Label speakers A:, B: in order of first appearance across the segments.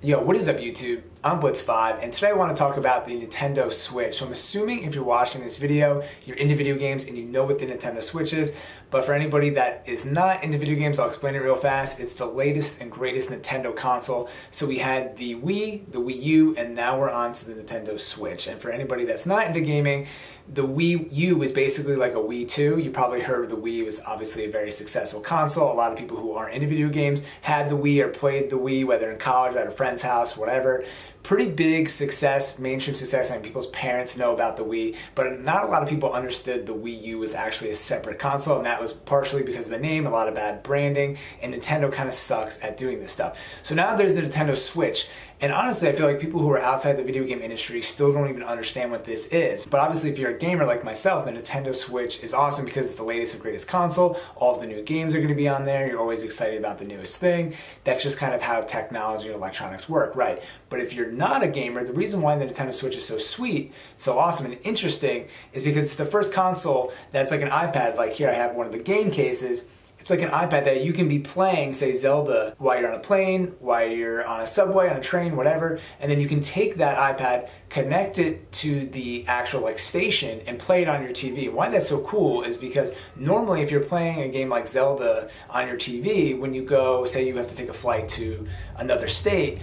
A: Yo, what is up YouTube? I'm Blitz5 and today I want to talk about the Nintendo Switch. So I'm assuming if you're watching this video, you're into video games and you know what the Nintendo Switch is. But for anybody that is not into video games, I'll explain it real fast. It's the latest and greatest Nintendo console. So we had the Wii, the Wii U, and now we're on to the Nintendo Switch. And for anybody that's not into gaming, the Wii U is basically like a Wii 2. You probably heard of the Wii. It was obviously a very successful console. A lot of people who aren't into video games had the Wii or played the Wii, whether in college, at a friend's house, whatever. Pretty big success, mainstream success. I mean, people's parents know about the Wii, but not a lot of people understood the Wii U was actually a separate console, and that was partially because of the name, a lot of bad branding, and Nintendo kind of sucks at doing this stuff. So now there's the Nintendo Switch, and honestly, I feel like people who are outside the video game industry still don't even understand what this is. But obviously, if you're a gamer like myself, the Nintendo Switch is awesome because it's the latest and greatest console. All of the new games are going to be on there. You're always excited about the newest thing. That's just kind of how technology and electronics work, right? But if you're not a gamer, the reason why the Nintendo Switch is so sweet, so awesome and interesting is because it's the first console that's like an iPad. Like here I have one of the game cases. It's like an iPad that you can be playing, say Zelda, while you're on a plane, while you're on a subway, on a train, whatever, and then you can take that iPad, connect it to the actual like station, and play it on your TV. Why that's so cool is because normally if you're playing a game like Zelda on your TV, when you go, say you have to take a flight to another state,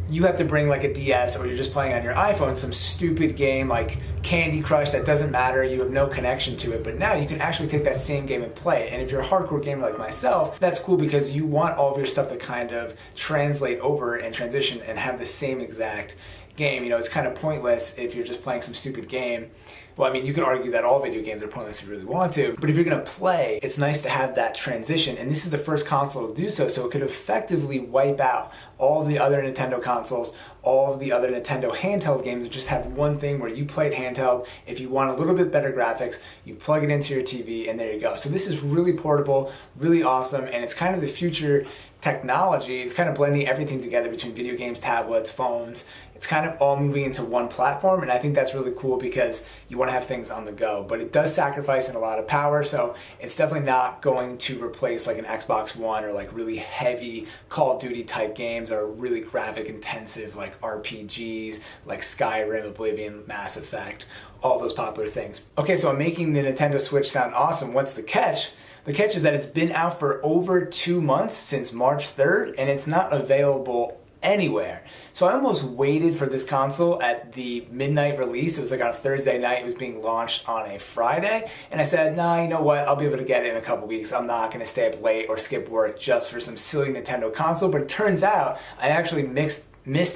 A: you have to bring like a DS, or you're just playing on your iPhone some stupid game like Candy Crush that doesn't matter, you have no connection to it. But now you can actually take that same game and play it. And if you're a hardcore gamer like myself, that's cool because you want all of your stuff to kind of translate over and transition and have the same exact game. You know, it's kind of pointless if you're just playing some stupid game. Well, I mean, you could argue that all video games are pointless if you really want to, but if you're going to play, it's nice to have that transition, and this is the first console to do so, so it could effectively wipe out all of the other Nintendo consoles, all of the other Nintendo handheld games, and just have one thing where you play it handheld. If you want a little bit better graphics, you plug it into your TV, and there you go. So this is really portable, really awesome, and it's kind of the future technology. It's kind of blending everything together between video games, tablets, phones. It's kind of all moving into one platform, and I think that's really cool because you want to have things on the go. But it does sacrifice in a lot of power, so it's definitely not going to replace like an Xbox One or like really heavy Call of Duty type games or really graphic intensive like RPGs like Skyrim, Oblivion, Mass Effect, all those popular things. Okay, so I'm making the Nintendo Switch sound awesome. What's the catch? The catch is that it's been out for over 2 months, since March 3rd, and it's not available anywhere. So I almost waited for this console at the midnight release. It was like on a Thursday night. It was being launched on a Friday. And I said, nah, you know what? I'll be able to get it in a couple weeks. I'm not going to stay up late or skip work just for some silly Nintendo console. But it turns out I actually missed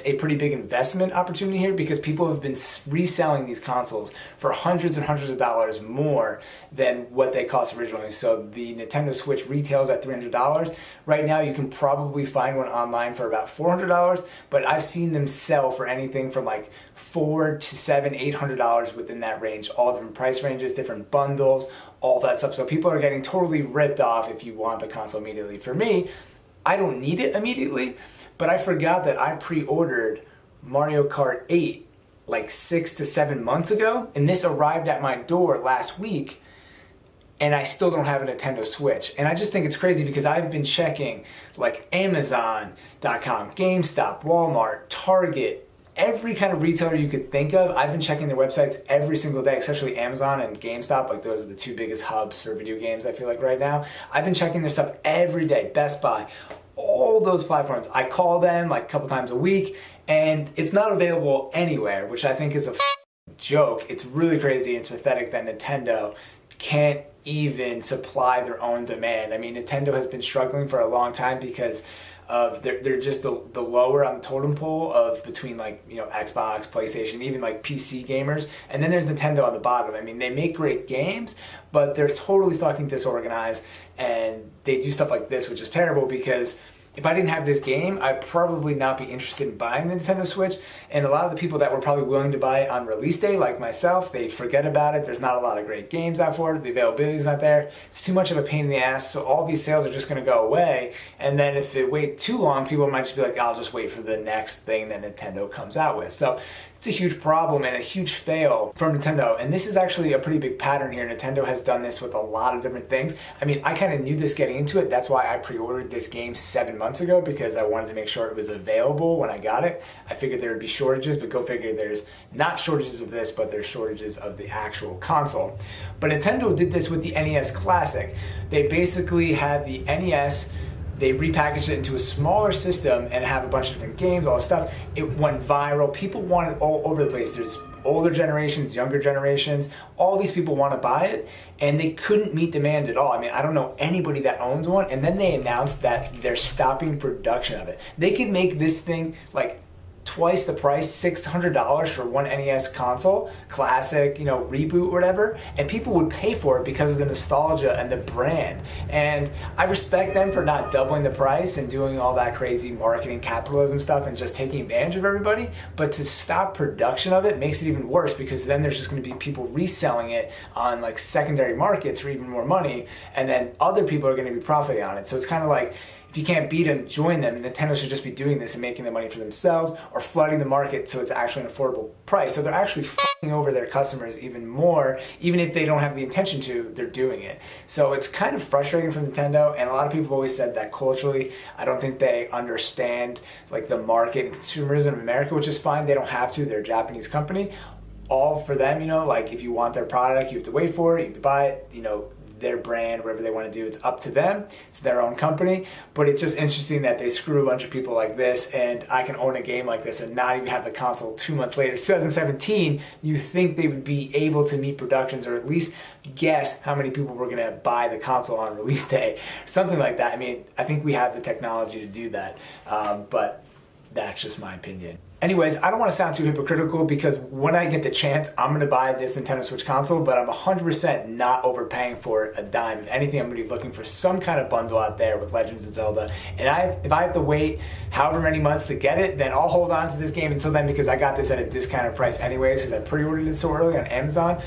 A: a pretty big investment opportunity here because people have been reselling these consoles for hundreds and hundreds of dollars more than what they cost originally. So the Nintendo Switch retails at $300. Right now you can probably find one online for about $400, but I've seen them sell for anything from like $400 to $700, $800 within that range. All different price ranges, different bundles, all that stuff. So people are getting totally ripped off if you want the console immediately. For me, I don't need it immediately, but I forgot that I pre-ordered Mario Kart 8 like 6 to 7 months ago, and this arrived at my door last week, and I still don't have a Nintendo Switch. And I just think it's crazy because I've been checking like Amazon.com, GameStop, Walmart, Target, every kind of retailer you could think of. I've been checking their websites every single day, especially Amazon and GameStop. Like those are the two biggest hubs for video games, I feel like right now. I've been checking their stuff every day, Best Buy, all those platforms. I call them like a couple times a week, and it's not available anywhere, which I think is a joke. It's really crazy and it's pathetic that Nintendo can't even supply their own demand. I mean, Nintendo has been struggling for a long time because of they're just the lower on the totem pole of between like, you know, Xbox, PlayStation, even like PC gamers, and then there's Nintendo on the bottom. I mean, they make great games, but they're totally fucking disorganized, and they do stuff like this, which is terrible because if I didn't have this game, I'd probably not be interested in buying the Nintendo Switch. And a lot of the people that were probably willing to buy it on release day, like myself, they forget about it. There's not a lot of great games out for it. The availability is not there. It's too much of a pain in the ass. So all these sales are just going to go away. And then if they wait too long, people might just be like, I'll just wait for the next thing that Nintendo comes out with. So it's a huge problem and a huge fail from Nintendo. And this is actually a pretty big pattern here. Nintendo has done this with a lot of different things. I mean, I kind of knew this getting into it. That's why I pre-ordered this game 7 months months ago because I wanted to make sure it was available when I got it. I figured there would be shortages, but go figure, there's not shortages of this, but there's shortages of the actual console. But Nintendo did this with the NES Classic. They basically had the NES, they repackaged it into a smaller system and have a bunch of different games, all this stuff. It went viral. People want it all over the place. There's older generations, younger generations, all these people want to buy it, and they couldn't meet demand at all. I mean, I don't know anybody that owns one, and then they announced that they're stopping production of it. They could make this thing like twice the price, $600 for one NES console, classic, reboot, whatever, and people would pay for it because of the nostalgia and the brand. And I respect them for not doubling the price and doing all that crazy marketing capitalism stuff and just taking advantage of everybody, but to stop production of it makes it even worse, because then there's just going to be people reselling it on like secondary markets for even more money, and then other people are going to be profiting on it. So it's kind of like, if you can't beat them, join them. Nintendo should just be doing this and making the money for themselves, or flooding the market so it's actually an affordable price. So they're actually fucking over their customers even more, even if they don't have the intention to, they're doing it. So it's kind of frustrating for Nintendo, and a lot of people have always said that culturally, I don't think they understand like the market and consumerism in America, which is fine. They don't have to. They're a Japanese company. All for them, like if you want their product, you have to wait for it, you have to buy it, their brand, whatever they want to do, it's up to them. It's their own company. But it's just interesting that they screw a bunch of people like this, and I can own a game like this and not even have the console 2 months later. 2017, you think they would be able to meet productions, or at least guess how many people were going to buy the console on release day, something like that. I mean, I think we have the technology to do that, but that's just my opinion. Anyways, I don't want to sound too hypocritical, because when I get the chance, I'm going to buy this Nintendo Switch console, but I'm 100% not overpaying for a dime. If anything, I'm going to be looking for some kind of bundle out there with Legends of Zelda. And if I have to wait however many months to get it, then I'll hold on to this game until then, because I got this at a discounted price anyways, because I pre-ordered it so early on Amazon.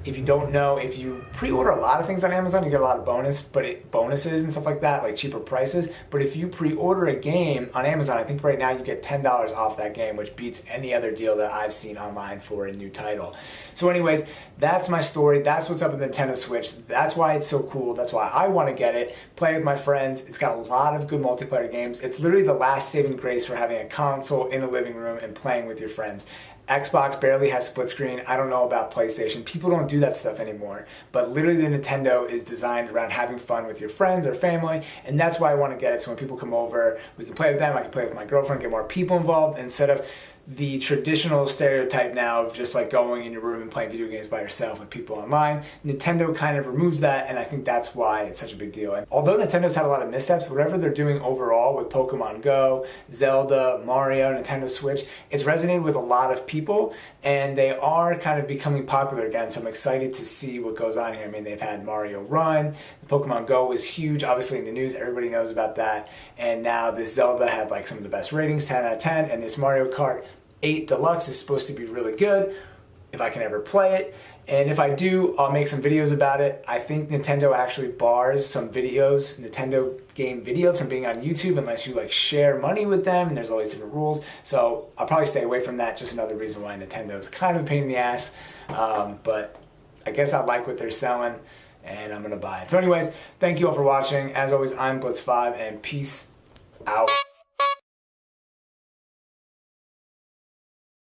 A: If you don't know, if you pre-order a lot of things on Amazon, you get a lot of bonuses and stuff like that, like cheaper prices. But if you pre-order a game on Amazon, I think right now you get $10 off that game, which beats any other deal that I've seen online for a new title. So anyways, that's my story. That's what's up with Nintendo Switch. That's why it's so cool. That's why I want to get it, play with my friends. It's got a lot of good multiplayer games. It's literally the last saving grace for having a console in the living room and playing with your friends. Xbox barely has split screen. I don't know about PlayStation. People don't do that stuff anymore. But literally the Nintendo is designed around having fun with your friends or family, and that's why I want to get it. So when people come over, we can play with them. I can play with my girlfriend, get more people involved, instead of the traditional stereotype now of just like going in your room and playing video games by yourself with people online. Nintendo kind of removes that, and I think that's why it's such a big deal. And although Nintendo's had a lot of missteps, whatever they're doing overall with Pokemon Go, Zelda, Mario, Nintendo Switch, it's resonated with a lot of people, and they are kind of becoming popular again, so I'm excited to see what goes on here. I mean, they've had Mario Run, the Pokemon Go was huge, obviously in the news, everybody knows about that, and now this Zelda had like some of the best ratings, 10 out of 10, and this Mario Kart 8 Deluxe is supposed to be really good, if I can ever play it. And if I do, I'll make some videos about it. I think Nintendo actually bars some videos, Nintendo game videos, from being on YouTube unless you like share money with them, and there's always different rules. So I'll probably stay away from that. Just another reason why Nintendo is kind of a pain in the ass. But I guess I like what they're selling, and I'm gonna buy it. So anyways, thank you all for watching. As always, I'm Blitz5, and peace out.